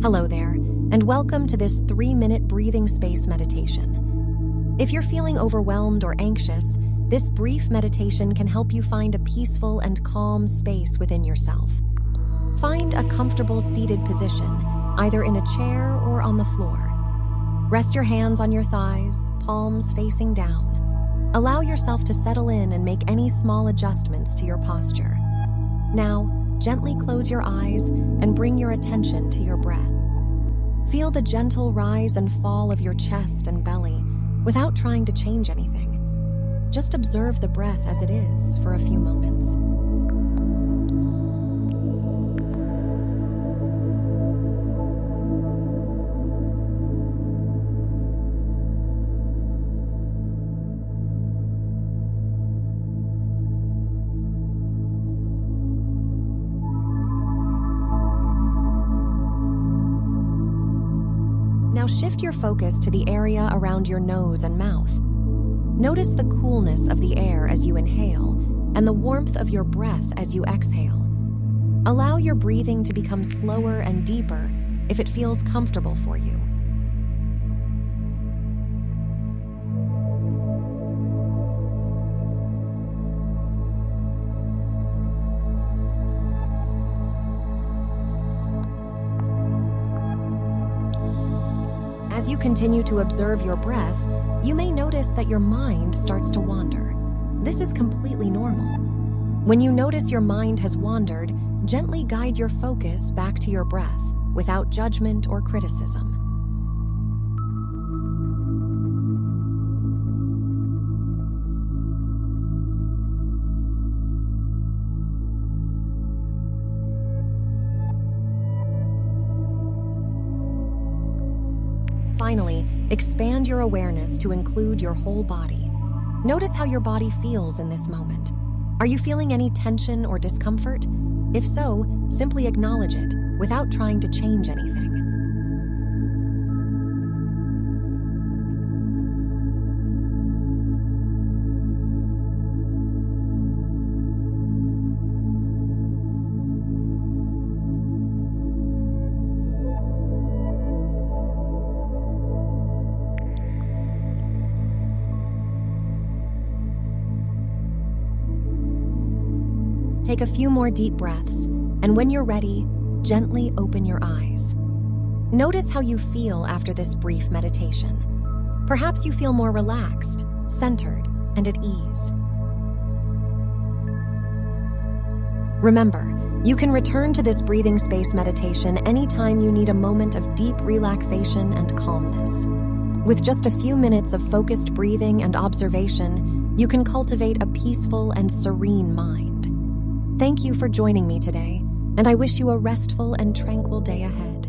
Hello there, and welcome to this 3-minute breathing space meditation. If you're feeling overwhelmed or anxious, this brief meditation can help you find a peaceful and calm space within yourself. Find a comfortable seated position, either in a chair or on the floor. Rest your hands on your thighs, palms facing down. Allow yourself to settle in and make any small adjustments to your posture. Now, gently close your eyes and bring your attention to your breath. Feel the gentle rise and fall of your chest and belly without trying to change anything. Just observe the breath as it is for a few moments. Now shift your focus to the area around your nose and mouth. Notice the coolness of the air as you inhale and the warmth of your breath as you exhale. Allow your breathing to become slower and deeper if it feels comfortable for you. As you continue to observe your breath, you may notice that your mind starts to wander. This is completely normal. When you notice your mind has wandered, gently guide your focus back to your breath without judgment or criticism. Finally, expand your awareness to include your whole body. Notice how your body feels in this moment. Are you feeling any tension or discomfort? If so, simply acknowledge it without trying to change anything. Take a few more deep breaths, and when you're ready, gently open your eyes. Notice how you feel after this brief meditation. Perhaps you feel more relaxed, centered, and at ease. Remember, you can return to this breathing space meditation anytime you need a moment of deep relaxation and calmness. With just a few minutes of focused breathing and observation, you can cultivate a peaceful and serene mind. Thank you for joining me today, and I wish you a restful and tranquil day ahead.